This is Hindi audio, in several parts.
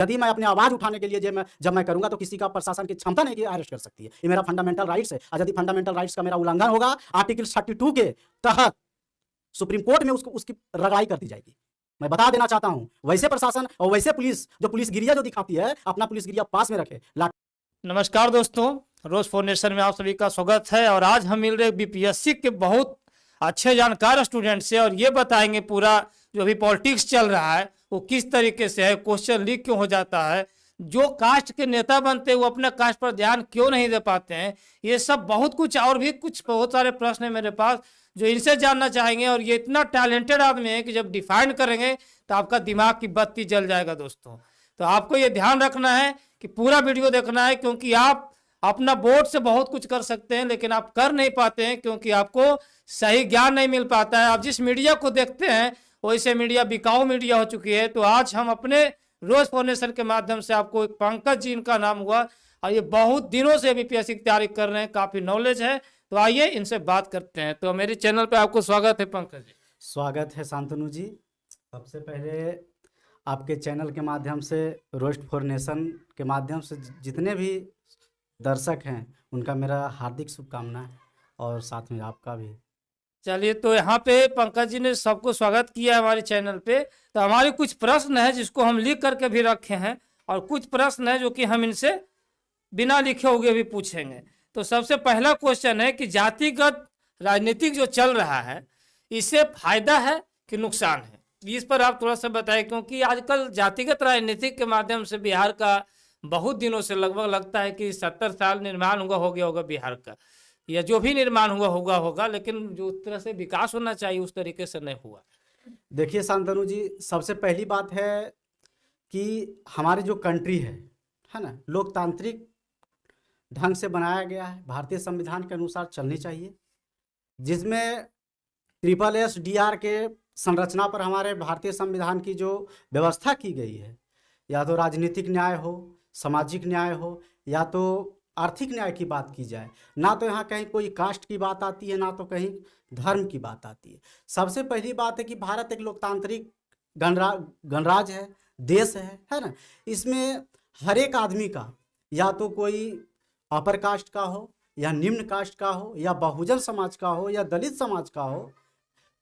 यदि मैं अपने आवाज उठाने के लिए जब मैं करूंगा तो किसी का प्रशासन की क्षमता नहीं कि अरेस्ट कर सकती है। ये मेरा फंडामेंटल राइट्स है। और यदि फंडामेंटल राइट्स का मेरा उल्लंघन होगा, आर्टिकल 32 के तहत सुप्रीम कोर्ट में उसकी रगाई कर दी जाएगी। मैं बता देना चाहता हूं, वैसे प्रशासन और वैसे पुलिस जो पुलिसगिरिया जो दिखाती है, अपना पुलिसगिरिया पास में रखे। नमस्कार दोस्तों, रोज फोर नेशन में आप सभी का स्वागत है। और आज हम मिल रहे बीपीएससी के बहुत अच्छे जानकार स्टूडेंट से, और ये बताएंगे पूरा जो अभी पॉलिटिक्स चल रहा है वो किस तरीके से है, क्वेश्चन लीक क्यों हो जाता है, जो कास्ट के नेता बनते हैं वो अपने कास्ट पर ध्यान क्यों नहीं दे पाते हैं, ये सब बहुत कुछ और भी कुछ बहुत सारे प्रश्न है मेरे पास जो इनसे जानना चाहेंगे। और ये इतना टैलेंटेड आदमी है कि जब डिफाइन करेंगे तो आपका दिमाग की बत्ती जल जाएगा दोस्तों। तो आपको ये ध्यान रखना है कि पूरा वीडियो देखना है, क्योंकि आप अपना बोर्ड से बहुत कुछ कर सकते हैं लेकिन आप कर नहीं पाते हैं क्योंकि आपको सही ज्ञान नहीं मिल पाता है। आप जिस मीडिया को देखते हैं वैसे मीडिया बिकाऊ मीडिया हो चुकी है। तो आज हम अपने रोज फाउंडेशन के माध्यम से आपको एक पंकज जी इनका नाम हुआ और ये बहुत दिनों से बीपीएससी की तैयारी कर रहे हैं, काफी नॉलेज है। तो आइए इनसे बात करते हैं। तो मेरे चैनल पे आपको स्वागत है पंकज जी। स्वागत है शांतनु जी। सबसे पहले आपके चैनल के माध्यम से, रोस्ट फॉर नेशन के माध्यम से जितने भी दर्शक हैं उनका मेरा हार्दिक शुभकामना है और साथ में आपका भी। चलिए, तो यहाँ पे पंकज जी ने सबको स्वागत किया है हमारे चैनल पे। तो हमारे कुछ प्रश्न है जिसको हम लिख करके भी रखे हैं और कुछ प्रश्न है जो कि हम इनसे बिना लिखे हुए भी पूछेंगे। तो सबसे पहला क्वेश्चन है कि जातिगत राजनीतिक जो चल रहा है इससे फायदा है कि नुकसान है, इस पर आप थोड़ा सा बताएं। क्योंकि आजकल जातिगत राजनीतिक के माध्यम से बिहार का बहुत दिनों से, लगभग लगता है कि 70 साल निर्माण हो गया होगा बिहार का, या जो भी निर्माण होगा, लेकिन जो उस तरह से विकास होना चाहिए उस तरीके से नहीं हुआ। देखिए शांतनु जी, सबसे पहली बात है कि हमारी जो कंट्री है ना, लोकतांत्रिक ढंग से बनाया गया है, भारतीय संविधान के अनुसार चलनी चाहिए, जिसमें SSSR के संरचना पर हमारे भारतीय संविधान की जो व्यवस्था की गई है, या तो राजनीतिक न्याय हो, सामाजिक न्याय हो, या तो आर्थिक न्याय की बात की जाए, ना तो यहाँ कहीं कोई कास्ट की बात आती है, ना तो कहीं धर्म की बात आती है। सबसे पहली बात है कि भारत एक लोकतांत्रिक गणराज्य है, देश है ना। इसमें हर एक आदमी का, या तो कोई अपर कास्ट का हो, या निम्न कास्ट का हो, या बहुजन समाज का हो, या दलित समाज का हो,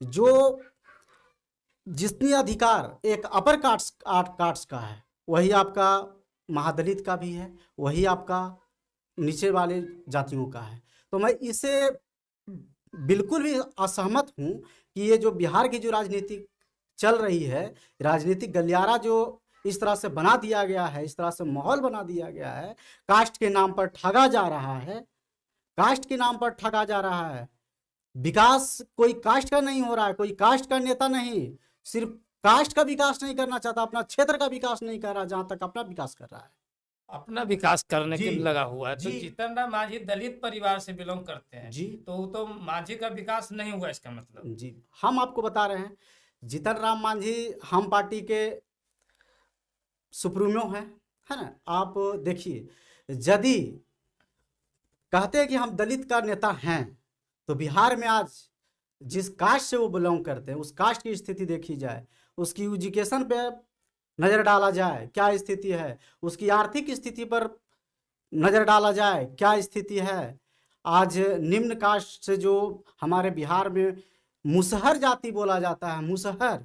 जो जितनी अधिकार एक अपर कास्ट का है वही आपका महादलित का भी है, वही आपका नीचे वाले जातियों का है। तो मैं इससे बिल्कुल भी असहमत हूँ कि ये जो बिहार की जो राजनीति चल रही है, राजनीतिक गलियारा जो इस तरह से बना दिया गया है, इस तरह से माहौल बना दिया गया है, कास्ट के नाम पर ठगा जा रहा है, कास्ट के नाम पर ठगा जा रहा है। विकास कोई कास्ट का नहीं हो रहा है, कोई कास्ट का नेता नहीं सिर्फ कास्ट का विकास नहीं करना चाहता, अपना क्षेत्र का विकास नहीं कर रहा, जहां तक अपना विकास कर रहा है, अपना विकास करने के लिए लगा हुआ है। तो जी। जीतन राम मांझी दलित परिवार से बिलोंग करते हैं जी। तो मांझी का विकास नहीं हुआ, इसका मतलब? जी, हम आपको बता रहे हैं, जीतन राम मांझी हम पार्टी के सुप्रीमो है ना। आप देखिए, यदि कहते हैं कि हम दलित का नेता हैं, तो बिहार में आज जिस कास्ट से वो बिलोंग करते हैं उस कास्ट की स्थिति देखी जाए, उसकी एजुकेशन पे नज़र डाला जाए क्या स्थिति है, उसकी आर्थिक स्थिति पर नज़र डाला जाए क्या स्थिति है। आज निम्न कास्ट से जो हमारे बिहार में मुसहर जाति बोला जाता है, मुसहर,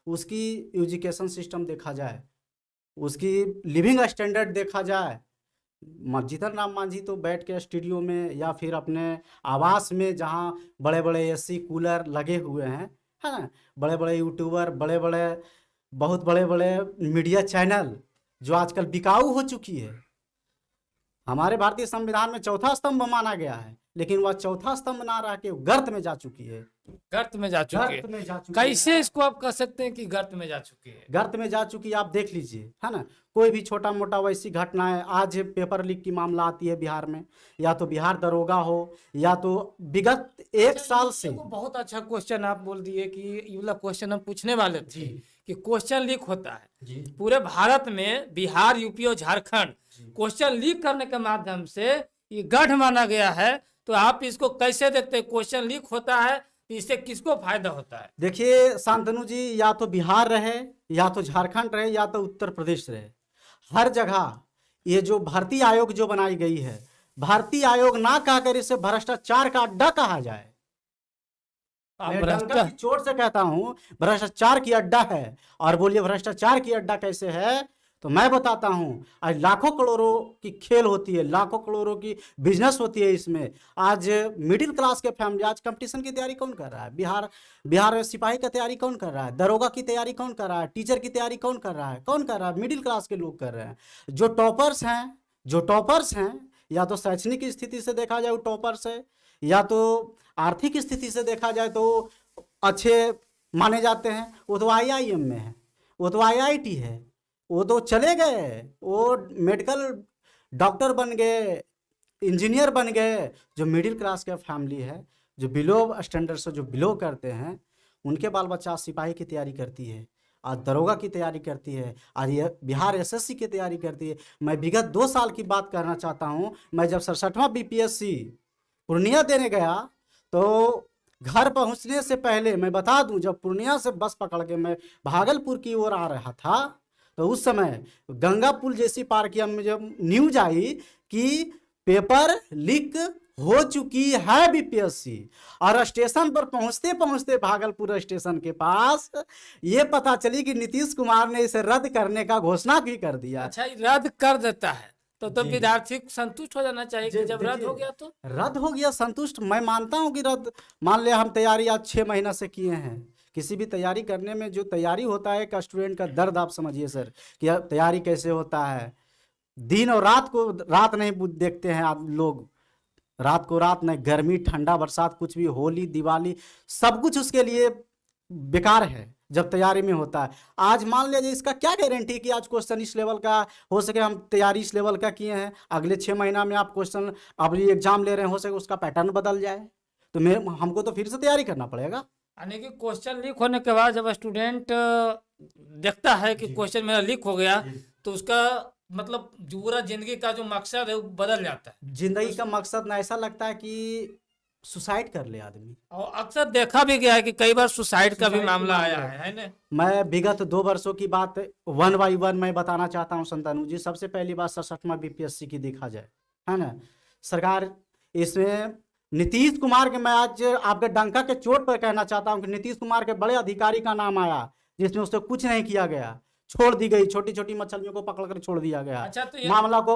उसकी एजुकेशन सिस्टम देखा जाए, उसकी लिविंग स्टैंडर्ड देखा जाए, जीतन राम मांझी तो बैठ के स्टूडियो में या फिर अपने आवास में, जहाँ बड़े बड़े AC कूलर लगे हुए हैं, है ना, बड़े बड़े यूट्यूबर, बहुत बड़े बड़े मीडिया चैनल जो आजकल बिकाऊ हो चुकी है। हमारे भारतीय संविधान में चौथा स्तंभ माना गया है, लेकिन वह चौथा स्तंभ ना रह के गर्त में जा चुकी है, गर्त में जा चुकी है। कैसे इसको आप कह सकते हैं कि गर्त में जा चुकी है? गर्त में जा चुकी है, आप देख लीजिए, है ना। कोई भी छोटा मोटा वैसी घटना है, आज पेपर लीक की मामला आती है बिहार में, या तो बिहार दरोगा हो, या तो विगत 1 साल से। बहुत अच्छा क्वेश्चन आप बोल दिए कि ये वाला क्वेश्चन हम पूछने वाले थे कि क्वेश्चन लीक होता है पूरे भारत में, बिहार, यूपी और झारखंड, क्वेश्चन लीक करने के माध्यम से ये गढ़ माना गया है। तो आप इसको कैसे देखते हैं? क्वेश्चन लीक होता है, इससे किसको फायदा होता है? देखिए शांतनु जी, या तो बिहार रहे, या तो झारखंड रहे, या तो उत्तर प्रदेश रहे, हर जगह ये जो भर्ती आयोग जो बनाई गई है, भर्ती आयोग ना कहकर इसे भ्रष्टाचार का अड्डा कहा जाए। आप मैं डंका भ्रष्टा की चोट से कहता हूं भ्रष्टाचार की अड्डा है। और बोलिए भ्रष्टाचार की अड्डा कैसे है, तो मैं बताता हूं। आज लाखों करोड़ों की खेल होती है, लाखों करोड़ों की बिजनेस होती है इसमें। आज मिडिल क्लास के फैमिली, आज कंपटीशन की तैयारी कौन कर रहा है? बिहार में सिपाही की तैयारी कौन कर रहा है? दरोगा की तैयारी कौन कर रहा है? टीचर की तैयारी कौन कर रहा है? कौन कर रहा है? मिडिल क्लास के लोग कर रहे हैं। जो टॉपर्स हैं, या तो शैक्षणिक स्थिति से देखा जाए वो टॉपर्स है, या तो आर्थिक स्थिति से देखा जाए तो अच्छे माने जाते हैं। वो तो IIM में है, वो तो IIT है, वो तो चले गए, वो मेडिकल डॉक्टर बन गए, इंजीनियर बन गए। जो मिडिल क्लास का फैमिली है, जो बिलो स्टैंडर्ड से जो बिलो करते हैं, उनके बाल बच्चा सिपाही की तैयारी करती है, आज दरोगा की तैयारी करती है, आज ये बिहार SSC की तैयारी करती है। मैं विगत 2 साल की बात करना चाहता हूँ। मैं जब 67वां BPSC पूर्णिया देने गया तो घर पहुंचने से पहले मैं बता दूं, जब पूर्णिया से बस पकड़ के मैं भागलपुर की ओर आ रहा था, तो उस समय गंगा पुल जैसी पार किया, मुझे न्यूज आई कि पेपर लीक हो चुकी है BPSC। और स्टेशन पर पहुंचते पहुंचते भागलपुर स्टेशन के पास ये पता चली कि नीतीश कुमार ने इसे रद्द करने का घोषणा भी कर दिया। अच्छा, ये रद्द कर देता है तो जी। विद्यार्थी संतुष्ट हो जाना चाहिए कि जी, जब रद्द देखिए, हो गया तो रद्द हो गया, संतुष्ट मैं मानता हूं कि रद्द। मान ले हम तैयारी आज 6 महीना से किए हैं। किसी भी तैयारी करने में जो तैयारी होता है, एक स्टूडेंट का दर्द आप समझिए सर, कि तैयारी कैसे होता है। दिन और रात को रात नहीं देखते हैं आप लोग, रात को रात नहीं, गर्मी ठंडा बरसात कुछ भी, होली दिवाली सब कुछ उसके लिए बेकार है जब तैयारी में होता है। आज मान लीजिए, इसका क्या गारंटी कि आज क्वेश्चन इस लेवल का हो सके, हम तैयारी इस लेवल का किए हैं, अगले 6 महीना में आप क्वेश्चन अभी एग्जाम ले रहे हैं, हो सके उसका पैटर्न बदल जाए, तो हमको तो फिर से तैयारी करना पड़ेगा। यानी कि क्वेश्चन लीक होने के बाद जब स्टूडेंट देखता है कि क्वेश्चन मेरा लीक हो गया, तो उसका मतलब जो पूरा जिंदगी का जो मकसद है वो बदल जाता है। जिंदगी का मकसद ना ऐसा लगता है कि सुसाइड कर ले आदमी। और अक्सर देखा भी गया है कि कई बार सुसाइड का भी सुसाइड मामला का आया मामला है ना। मैं विगत 2 वर्षों की बात 1 by 1 मैं बताना चाहता हूँ संतानु जी। सबसे पहली बात 67वां BPSC की देखा जाए, है ना, सरकार इसमें नीतीश कुमार के, मैं आज आपके डंका के चोट पर कहना चाहता हूँ कि नीतीश कुमार के बड़े अधिकारी का नाम आया जिसमें उससे कुछ नहीं किया गया, छोड़ दी गई, छोटी छोटी मछलियों को पकड़कर छोड़ दिया गया। अच्छा, तो ये मामला को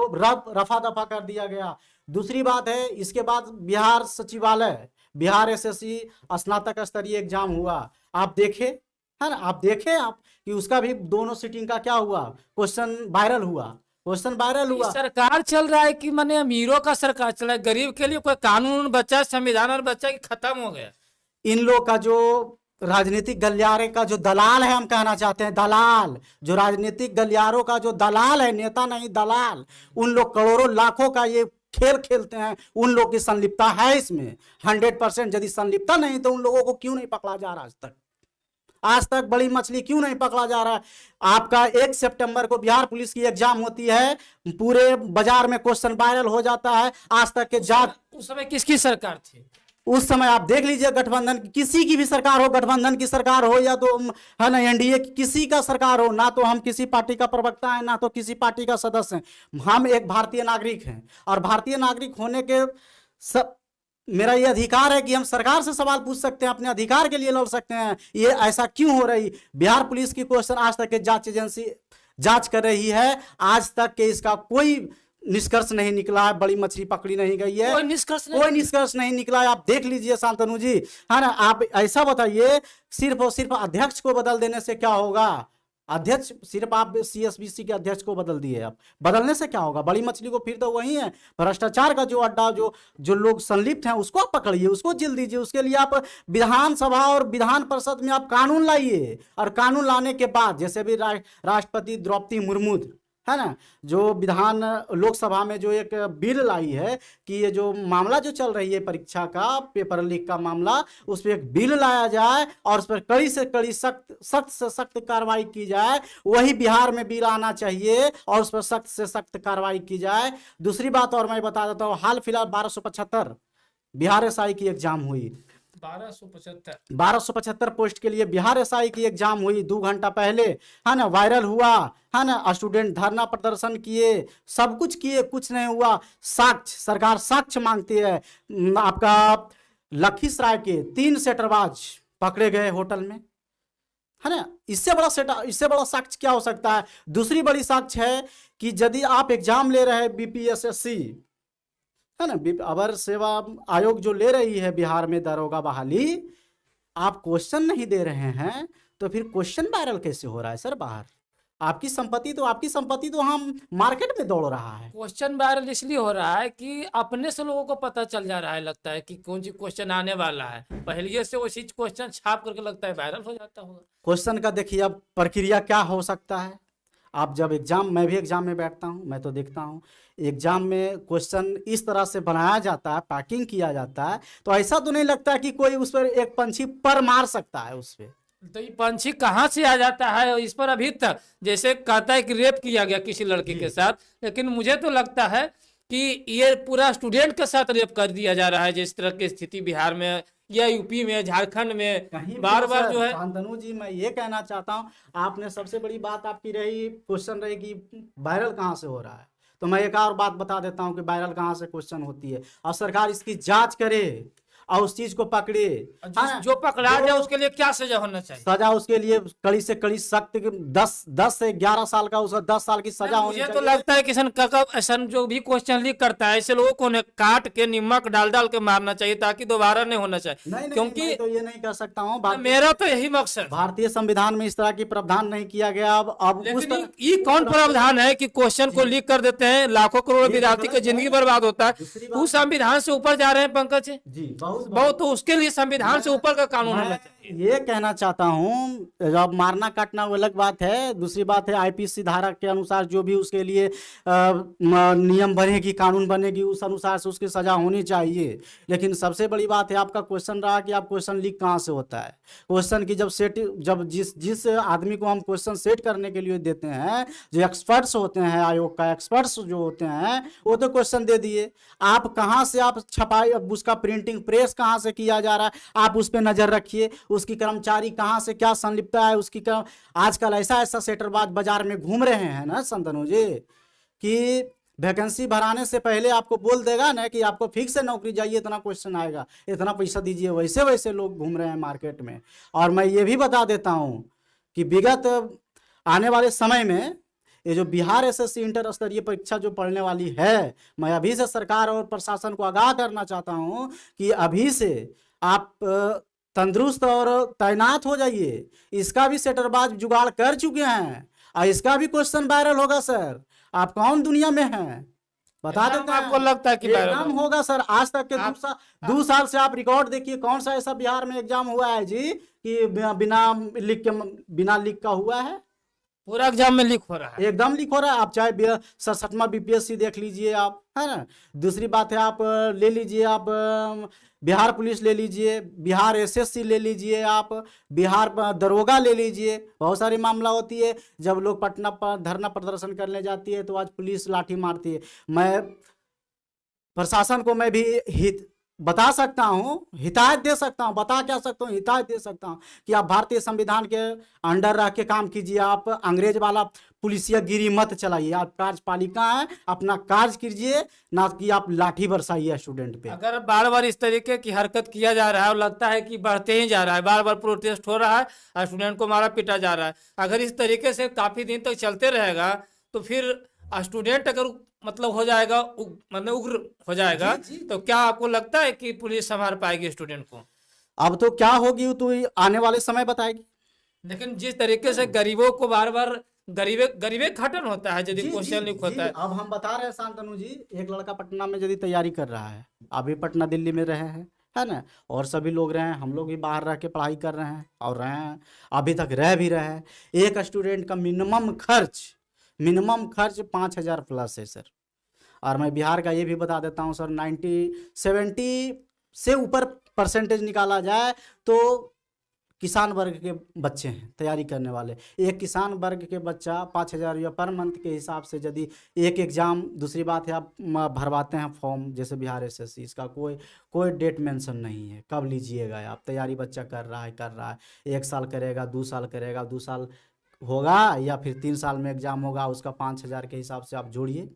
रफा दफा कर दिया गया। दूसरी बात है, इसके बाद बिहार सचिवालय, बिहार SSC स्नातक स्तरीय एग्जाम हुआ, आप देखे, है ना, आप देखे आप कि उसका भी दोनों सीटिंग का क्या हुआ, क्वेश्चन वायरल हुआ। सरकार चल रहा है कि माने अमीरों का सरकार चल रहा है, गरीब के लिए कोई कानून बचा, संविधान और बचा कि खत्म हो गया। इन लोग का जो राजनीतिक गलियारे का जो दलाल है, हम कहना चाहते हैं दलाल, जो राजनीतिक गलियारों का जो दलाल है, नेता नहीं दलाल, उन लोग करोड़ों लाखों का ये खेल खेलते हैं, उन लोग की संलिप्तता है इसमें 100%। यदि संलिप्तता नहीं तो उन लोगों को क्यों नहीं पकड़ा जा रहा आज तक बड़ी मछली क्यों नहीं पकड़ा जा रहा है? आपका 1 सितंबर को बिहार पुलिस की एग्जाम होती है, पूरे बाजार में क्वेश्चन वायरल हो जाता है। आज तक के जांच, उस समय किसकी सरकार थी? उस समय आप देख लीजिए, गठबंधन किसी की भी सरकार हो, गठबंधन की सरकार हो या तो है ना NDA की किसी का सरकार हो, ना तो हम किसी पार्टी का प्रवक्ता है, ना तो किसी पार्टी का सदस्य हैं। हम एक भारतीय नागरिक हैं, और भारतीय नागरिक होने के मेरा ये अधिकार है कि हम सरकार से सवाल पूछ सकते हैं, अपने अधिकार के लिए लड़ सकते हैं। ये ऐसा क्यों हो रही? बिहार पुलिस की क्वेश्चन आज तक के जांच एजेंसी जांच कर रही है, आज तक के इसका कोई निष्कर्ष नहीं निकला है, बड़ी मछली पकड़ी नहीं गई है, कोई निष्कर्ष नहीं निकला है। आप देख लीजिए शांतनु जी, है ना, आप ऐसा बताइए, सिर्फ और सिर्फ अध्यक्ष को बदल देने से क्या होगा? अध्यक्ष सिर्फ आप CSBC के अध्यक्ष को बदल दिए, आप बदलने से क्या होगा? बड़ी मछली को फिर तो वही है, भ्रष्टाचार का जो अड्डा, जो लोग संलिप्त हैं उसको आप पकड़िए, उसको जेल दीजिए। उसके लिए आप विधानसभा और विधान परिषद में आप कानून लाइए, और कानून लाने के बाद जैसे भी राष्ट्रपति द्रौपदी मुर्मू, है ना, जो लोकसभा में जो एक बिल लाई है कि ये जो मामला जो चल रही है परीक्षा का, पेपर लीक का मामला, उस पर एक बिल लाया जाए और उस पर कड़ी से कड़ी सख्त से सख्त कार्रवाई की जाए। वही बिहार में बिल आना चाहिए और उस पर सख्त से सख्त कार्रवाई की जाए। दूसरी बात और मैं बता देता हूँ, हाल फिलहाल 1275 बिहार SI की एग्जाम हुई, 1275 1275 पोस्ट के लिए बिहार एसआई की एग्जाम हुई 2 घंटा पहले, है ना, वायरल हुआ, है ना, स्टूडेंट धरना प्रदर्शन किए, सब कुछ किए, कुछ नहीं हुआ। साक्ष्य, सरकार साक्ष्य मांगती है। आपका लखीसराय के 3 सेटरबाज पकड़े गए होटल में, है ना। इससे बड़ा साक्ष्य क्या हो सकता है। दूसरी बड़ी साक्ष्य है कि यदि आप एग्जाम ले रहे हैं बीपीएससी, है ना, अवर सेवा आयोग जो ले रही है बिहार में दरोगा बहाली, आप क्वेश्चन नहीं दे रहे हैं तो फिर क्वेश्चन वायरल कैसे हो रहा है सर बाहर। आपकी संपत्ति तो हम मार्केट में दौड़ रहा है। क्वेश्चन वायरल इसलिए हो रहा है कि अपने से लोगों को पता चल जा रहा है, लगता है कि कौन सी क्वेश्चन आने वाला है, पहले से वो चीज क्वेश्चन छाप करके लगता है वायरल हो जाता होगा। क्वेश्चन का देखिए अब प्रक्रिया क्या हो सकता है। आप जब मैं भी एग्जाम में बैठता हूं, मैं तो देखता हूं एग्जाम में क्वेश्चन इस तरह से बनाया जाता है, पैकिंग किया जाता है, तो ऐसा तो नहीं लगता कि कोई उस पर एक पंछी पर मार सकता है उस पर। तो ये पंछी कहाँ से आ जाता है इस पर अभी तक, जैसे कहता है कि रेप किया गया किसी लड़की के साथ, लेकिन मुझे तो लगता है कि ये पूरा स्टूडेंट के साथ रेप कर दिया जा रहा है। जिस तरह की स्थिति बिहार में या यूपी में, झारखंड में बार बार जो है। शांतनु जी, मैं ये कहना चाहता हूँ, आपने सबसे बड़ी बात आपकी रही, क्वेश्चन रही कि वायरल कहाँ से हो रहा है, तो मैं एक और बात बता देता हूँ कि वायरल कहाँ से क्वेश्चन होती है। और सरकार इसकी जांच करे और उस चीज को पकड़े। जो पकड़ा जाए उसके लिए क्या सजा होना चाहिए। सजा उसके लिए कड़ी से कड़ी सख्त, 10 से 11 साल का, उसका 10 साल की सजा होनी चाहिए। मुझे तो लगता है कि ऐसा जो भी क्वेश्चन लीक करता है ऐसे लोगों को काट के नमक डाल के मारना चाहिए ताकि दोबारा नहीं होना चाहिए। नहीं, क्योंकि मैं तो ये नहीं कर सकता हूँ, मेरा तो यही मकसद। भारतीय संविधान में इस तरह की प्रावधान नहीं किया गया। अब ये कौन प्रावधान है कि क्वेश्चन को लीक कर देते हैं, लाखों करोड़ विद्यार्थी की जिंदगी बर्बाद होता है। वो संविधान से ऊपर जा रहे हैं पंकज जी, बहुत, तो उसके लिए संविधान से ऊपर का कानून होना चाहिए। ये कहना चाहता हूँ, जब मारना काटना वो अलग बात है, दूसरी बात है आईपीसी धारा के अनुसार जो भी उसके लिए नियम बनेगी, कानून बनेगी, उस अनुसार से उसकी सजा होनी चाहिए। लेकिन सबसे बड़ी बात है आपका क्वेश्चन रहा कि आप क्वेश्चन लीक कहाँ से होता है। क्वेश्चन की जब जिस आदमी को हम क्वेश्चन सेट करने के लिए देते हैं, जो एक्सपर्ट्स होते हैं, आयोग का एक्सपर्ट्स जो होते हैं, वो तो क्वेश्चन दे दिए। आप कहाँ से आप छपाई, उसका प्रिंटिंग प्रेस कहाँ से किया जा रहा है, आप उस पर नजर रखिए। उसकी कर्मचारी कहाँ से क्या संलिप्तता है उसकी। आजकल ऐसा सेटरबाज बाजार में घूम रहे हैं ना शांतनु जी, कि वैकेंसी भराने से पहले आपको बोल देगा ना कि आपको फिक्स है नौकरी, जाइए, इतना क्वेश्चन आएगा, इतना पैसा दीजिए। वैसे लोग घूम रहे हैं मार्केट में। और मैं ये भी बता देता हूँ कि विगत आने वाले समय में ये जो बिहार एसएससी इंटर स्तरीय परीक्षा जो पढ़ने वाली है, मैं अभी से सरकार और प्रशासन को आगाह करना चाहता हूँ कि अभी से आप तंदुरुस्त और तैनात हो जाइए। इसका भी सेटरबाज जुगाड़ कर चुके हैं और इसका भी क्वेश्चन वायरल होगा सर। आप कौन दुनिया में हैं बता देते हैं। आपको लगता है कि एग्जाम होगा सर। आज तक के 2 साल से आप रिकॉर्ड देखिए, कौन सा ऐसा बिहार में एग्जाम हुआ है जी कि बिना लीक का हुआ है। पूरा एग्जाम में लीक हो रहा है, एकदम लीक हो रहा है। आप चाहे 67वां बीपीएससी देख लीजिए आप, है ना। दूसरी बात है आप ले लीजिए, आप बिहार पुलिस ले लीजिए, बिहार एसएससी ले लीजिए, आप बिहार दरोगा ले लीजिए। बहुत सारी मामला होती है जब लोग पटना पर धरना प्रदर्शन करने जाती है तो आज पुलिस लाठी मारती है। मैं प्रशासन को मैं भी बता सकता हूँ, हिदायत दे सकता हूँ, बता क्या सकता हूँ, हिदायत दे सकता हूँ कि आप भारतीय संविधान के अंडर रह के काम कीजिए। आप अंग्रेज वाला पुलिसिया गिरी मत चलाइए। आप कार्यपालिका है, अपना कार्य कीजिए, ना कि आप लाठी बरसाइए स्टूडेंट पे। अगर बार बार इस तरीके की हरकत किया जा रहा है और लगता है कि बढ़ते ही जा रहा है, बार बार प्रोटेस्ट हो रहा है और स्टूडेंट को मारा पीटा जा रहा है, अगर इस तरीके से काफी दिन तक चलते रहेगा तो फिर स्टूडेंट अगर मतलब हो जाएगा, मतलब उग्र हो जाएगा, तो क्या आपको लगता है कि पुलिस संभाल पाएगी स्टूडेंट को? अब तो क्या होगी तो आने वाले समय बताएगी। लेकिन जिस तरीके से गरीबों को बार बार गरीबे घटन होता है यदि क्वेश्चन लीक होता है। अब हम बता रहे हैं शांतनु जी, एक लड़का पटना में यदि तैयारी कर रहा है, अभी पटना दिल्ली में रहे हैं, है ना, और सभी लोग रहे हैं, हम लोग भी बाहर रह के पढ़ाई कर रहे हैं और रहे हैं, अभी तक रह भी रहे हैं। एक स्टूडेंट का मिनिमम खर्च 5,000 प्लस है सर। और मैं बिहार का ये भी बता देता हूँ सर, 70 से ऊपर परसेंटेज निकाला जाए तो किसान वर्ग के बच्चे हैं तैयारी करने वाले। एक किसान वर्ग के बच्चा 5,000 रुपया पर मंथ के हिसाब से यदि एक एग्ज़ाम, दूसरी बात है आप भरवाते हैं फॉर्म, जैसे बिहार एसएससी, इसका कोई डेट मेंशन नहीं है कब लीजिएगा आप। तैयारी बच्चा कर रहा है, 1 साल करेगा, 2 साल करेगा, 2 साल होगा या फिर 3 साल में एग्ज़ाम होगा, उसका 5,000 के हिसाब से आप जोड़िए।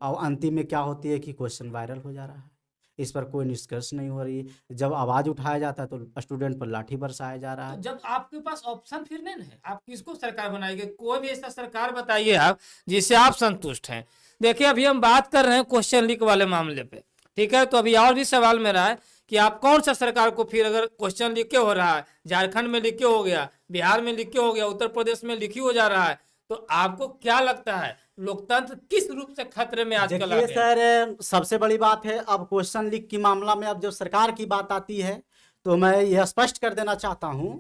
और अंतिम में क्या होती है कि क्वेश्चन वायरल हो जा रहा है, इस पर कोई निष्कर्ष नहीं हो रही है। जब आवाज़ उठाया जाता है तो स्टूडेंट पर लाठी बरसाया जा रहा तो है। जब आपके पास ऑप्शन फिर नहीं है, आप किसको सरकार बनाएंगे? कोई भी ऐसा सरकार बताइए आप जिससे आप संतुष्ट हैं। देखिए अभी हम बात कर रहे हैं क्वेश्चन लीक वाले मामले पे, ठीक है। तो अभी और भी सवाल मेरा है कि आप कौन सा सरकार को फिर, अगर क्वेश्चन लीक के हो रहा है, झारखंड में लीक के हो गया, बिहार में लीक के हो गया, उत्तर प्रदेश में लीक ही हो जा रहा है, तो आपको क्या लगता है लोकतंत्र किस रूप से खतरे में आजकल आ देखिए गया? सर, सबसे बड़ी बात है अब क्वेश्चन लीक की मामला में, अब जब सरकार की बात आती है तो मैं यह स्पष्ट कर देना चाहता हूं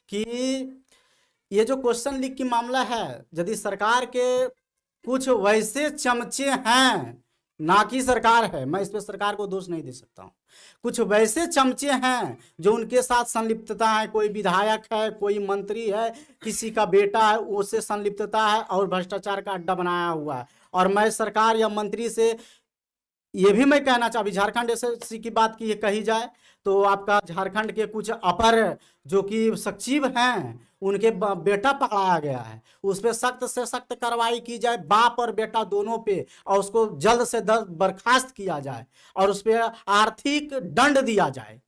कि ये जो क्वेश्चन लीक की मामला है, यदि सरकार के कुछ वैसे चमचे हैं, ना कि सरकार है, मैं इस पे सरकार को दोष नहीं दे सकता हूँ, कुछ वैसे चमचे हैं जो उनके साथ संलिप्तता है, कोई विधायक है, कोई मंत्री है, किसी का बेटा है, उससे संलिप्तता है और भ्रष्टाचार का अड्डा बनाया हुआ है। और मैं सरकार या मंत्री से ये भी मैं कहना चाहूँ, झारखंड एसएससी की बात की कही जाए तो आपका झारखंड के कुछ अपर जो कि सचिव हैं, उनके बेटा पकड़ाया गया है, उस पर सख्त से सख्त कार्रवाई की जाए, बाप और बेटा दोनों पे, और उसको जल्द से जल्द बर्खास्त किया जाए और उस पर आर्थिक दंड दिया जाए।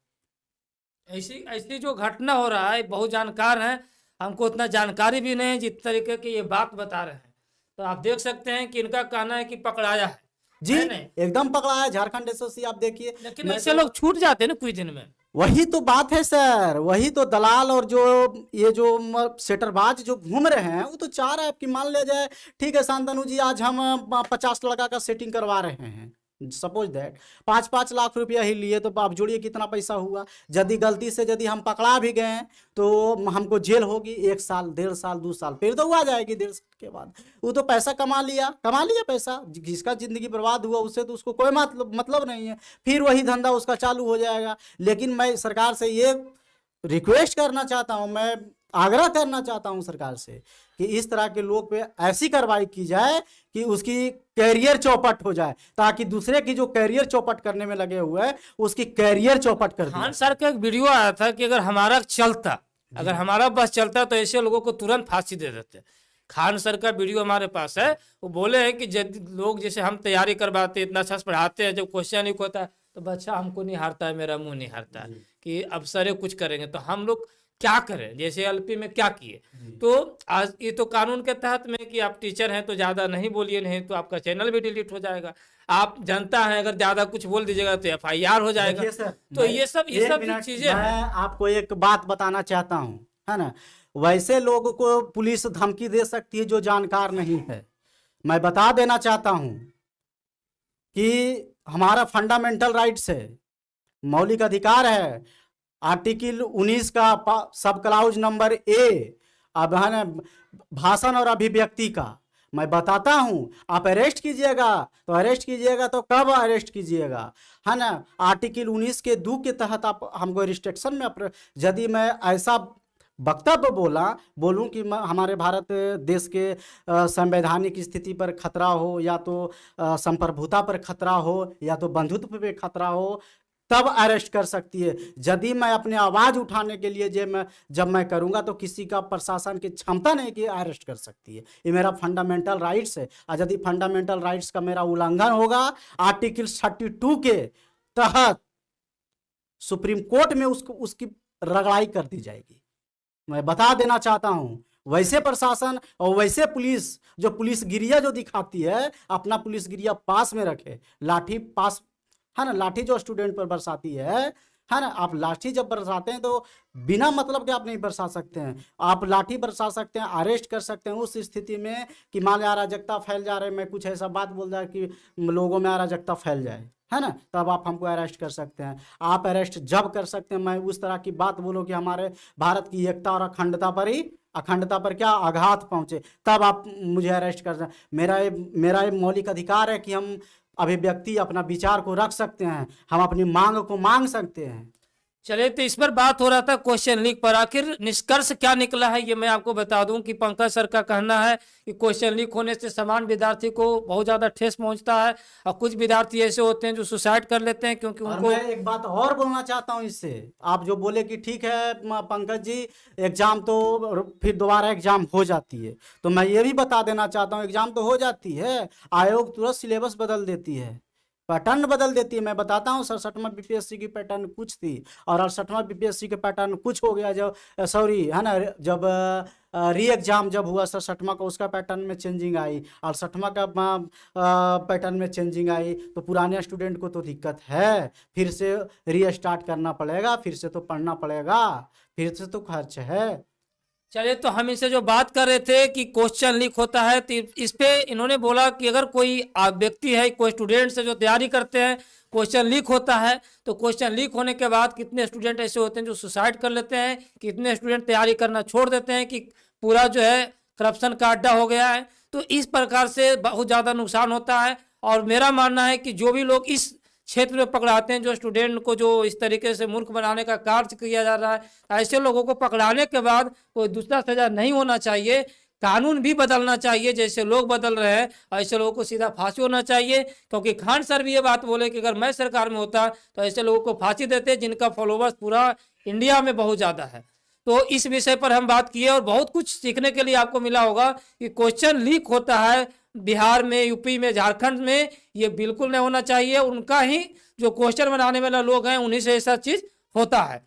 ऐसी ऐसी जो घटना हो रहा है, बहुत जानकार हैं, हमको उतना जानकारी भी नहीं है जिस तरीके की ये बात बता रहे हैं। तो आप देख सकते हैं कि इनका कहना है कि पकड़ाया है जी, नहीं? एकदम पकड़ा है झारखंड एसएससी, आप देखिए। लेकिन ऐसे लोग छूट जाते हैं ना कुछ दिन में। वही तो बात है सर, वही तो दलाल और जो ये जो सेटरबाज जो घूम रहे हैं, वो तो चाह रहे हैं कि मान ले जाए, ठीक है शांतनु जी, आज हम 50 लड़का का सेटिंग करवा रहे हैं, सपोज दैट 5-5 लाख रुपया ही लिए, तो आप जोड़िए कितना पैसा हुआ। यदि गलती से यदि हम पकड़ा भी गए तो हमको जेल होगी 1 साल, 1.5 साल, 2 साल, फिर तो आ जाएगी 1.5 साल के बाद। वो तो पैसा कमा लिया पैसा, जिसका जिंदगी बर्बाद हुआ उससे तो उसको कोई मतलब नहीं है, फिर वही धंधा उसका चालू हो जाएगा। लेकिन मैं सरकार से ये रिक्वेस्ट करना चाहता हूं, मैं आग्रह करना चाहता हूं सरकार से कि इस तरह के लोग पे ऐसी कार्रवाई की जाए कि उसकी कैरियर चौपट हो जाए, ताकि दूसरे की जो कैरियर चौपट करने में लगे हुए हैं उसकी कैरियर चौपट कर दिया। खान सर का एक वीडियो आया था कि अगर हमारा बस चलता तो ऐसे लोगों को तुरंत फांसी दे देते। खान सर का वीडियो हमारे पास है, वो बोले हैं कि यदि लोग जैसे हम तैयारी करवाते, इतना अच्छा पढ़ाते हैं, जब क्वेश्चन लीक होता है तो बच्चा हमको नहीं हारता है, मेरा मुंह नहीं हारता है कि अफसर कुछ करेंगे, तो हम लोग क्या करें? जैसे एलपी में क्या किए, तो आज ये तो कानून के तहत में कि आप टीचर हैं तो ज्यादा नहीं बोलिए, नहीं तो आपका चैनल भी डिलीट हो जाएगा। आप जनता है, अगर ज्यादा कुछ बोल दीजिएगा तो FIR हो जाएगा। देखिए सर, तो ये सब चीजें मैं हैं। आपको एक बात बताना चाहता हूं, है ना, वैसे लोगों को पुलिस धमकी दे सकती है जो जानकार नहीं है। मैं बता देना चाहता हूं कि हमारा फंडामेंटल राइट्स है, मौलिक अधिकार है, आर्टिकल 19 का सब क्लाउज नंबर ए, अब है ना, भाषण और अभिव्यक्ति का मैं बताता हूं। आप अरेस्ट कीजिएगा तो अरेस्ट कीजिएगा, तो कब अरेस्ट कीजिएगा, है ना, आर्टिकल 19 के 2 के तहत आप हमको रिस्ट्रिक्शन में, यदि मैं ऐसा वक्तव्य बोलूं कि हमारे भारत देश के संवैधानिक स्थिति पर खतरा हो, या तो संप्रभुता पर खतरा हो, या तो बंधुत्व पे खतरा हो, तब अरेस्ट कर सकती है। यदि मैं अपने आवाज उठाने के लिए जब मैं करूंगा तो किसी का प्रशासन की क्षमता नहीं कि अरेस्ट कर सकती है। ये मेरा फंडामेंटल राइट्स है, और यदि फंडामेंटल राइट्स का मेरा उल्लंघन होगा, आर्टिकल 32 के तहत सुप्रीम कोर्ट में उसकी रगड़ाई कर दी जाएगी। मैं बता देना चाहता हूं, वैसे प्रशासन और वैसे पुलिस जो पुलिसगिरिया जो दिखाती है, अपना पुलिसगिरिया पास में रखे, लाठी पास, है ना, लाठी जो स्टूडेंट पर बरसाती है ना, आप लाठी जब बरसाते हैं तो बिना मतलब के आप नहीं बरसा सकते हैं, आप लाठी बरसा सकते हैं, अरेस्ट कर सकते हैं उस स्थिति में कि मान लिया अराजकता फैल जा रही है, मैं कुछ ऐसा बात बोल रहा कि लोगों में अराजकता फैल जाए, है ना, तब आप हमको अरेस्ट कर सकते हैं। आप अरेस्ट जब कर सकते हैं, मैं उस तरह की बात बोलो कि हमारे भारत की एकता और अखंडता पर क्या आघात पहुंचे, तब आप मुझे अरेस्ट कर सकते। मेरा ये मौलिक अधिकार है कि हम अभिव्यक्ति, अपना विचार को रख सकते हैं, हम अपनी मांग को मांग सकते हैं। चलिए, तो इस पर बात हो रहा था क्वेश्चन लीक पर। आखिर निष्कर्ष क्या निकला है ये मैं आपको बता दूं कि पंकज सर का कहना है कि क्वेश्चन लीक होने से सामान्य विद्यार्थी को बहुत ज्यादा ठेस पहुंचता है, और कुछ विद्यार्थी ऐसे होते हैं जो सुसाइड कर लेते हैं क्योंकि और उनको। मैं एक बात और बोलना चाहता हूँ इससे। आप जो बोले कि ठीक है पंकज जी, एग्जाम तो फिर दोबारा एग्जाम हो जाती है, तो मैं ये भी बता देना चाहता हूँ एग्जाम तो हो जाती है, आयोग तुरंत सिलेबस बदल देती है, पैटर्न बदल देती है। मैं बताता हूँ 67वां बीपीएससी की पैटर्न कुछ थी और 68वां बीपीएससी के पैटर्न कुछ हो गया, जब सॉरी है ना, जब री एग्जाम जब हुआ 67वां का, उसका पैटर्न में चेंजिंग आई, 68वां का पैटर्न में चेंजिंग आई, तो पुराने स्टूडेंट को तो दिक्कत है, फिर से री स्टार्ट करना पड़ेगा, फिर से तो पढ़ना पड़ेगा, फिर से तो खर्च है। चलिए, तो हम इनसे जो बात कर रहे थे कि क्वेश्चन लीक होता है, तो इस पे इन्होंने बोला कि अगर कोई व्यक्ति है, कोई स्टूडेंट से जो तैयारी करते हैं, क्वेश्चन लीक होता है, तो क्वेश्चन लीक होने के बाद कितने स्टूडेंट ऐसे होते हैं जो सुसाइड कर लेते हैं, कितने स्टूडेंट तैयारी करना छोड़ देते हैं कि पूरा जो है करप्शन का अड्डा हो गया है। तो इस प्रकार से बहुत ज़्यादा नुकसान होता है। और मेरा मानना है कि जो भी लोग इस क्षेत्र में पकड़ाते हैं, जो स्टूडेंट को जो इस तरीके से मूर्ख बनाने का कार्य किया जा रहा है, ऐसे लोगों को पकड़ाने के बाद कोई दूसरा सजा नहीं होना चाहिए, कानून भी बदलना चाहिए। जैसे लोग बदल रहे हैं ऐसे लोगों को सीधा फांसी होना चाहिए। क्योंकि खान सर भी ये बात बोले कि अगर मैं सरकार में होता तो ऐसे लोगों को फांसी देते जिनका फॉलोवर्स पूरा इंडिया में बहुत ज़्यादा है। तो इस विषय पर हम बात किए और बहुत कुछ सीखने के लिए आपको मिला होगा कि क्वेश्चन लीक होता है बिहार में, यूपी में, झारखंड में, ये बिल्कुल नहीं होना चाहिए। उनका ही जो क्वेश्चन बनाने वाला लोग हैं उन्हीं से ऐसा चीज होता है।